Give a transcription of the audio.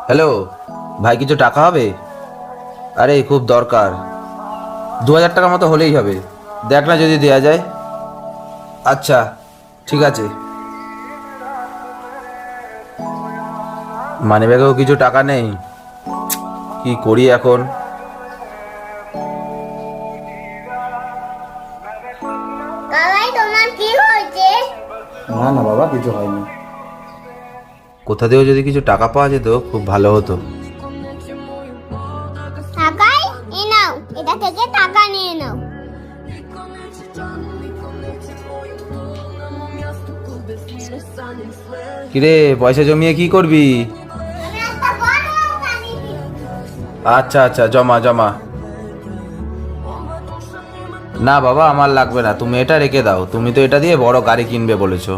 Hello ভাই, কিছু টাকা হবে? আরে খুব দরকার। 2000 টাকা মতো হলেই হবে। দেখ না যদি দেয়া যায়। আচ্ছা, ঠিক আছে। মানিব্যাগেও কিছু টাকা নেই, কি করি এখন? কালাই তোমার কি হয়েছে? না না বাবা, কিছু হয়নি। কোথা থেকেও যদি কিছু টাকা পাওয়া যেত খুব ভালো হতো। টাকাই এ নাও, এটা থেকে টাকা নিয়ে নাও। কিরে, পয়সা জমিয়ে কি করবি? আমি একটা বড় নৌকা নিবি। আচ্ছা আচ্ছা, জমা জমা। না বাবা, আমার লাগবে না, তুমি এটা রেখে দাও। তুমি তো এটা দিয়ে বড় গাড়ি কিনবে বলেছো।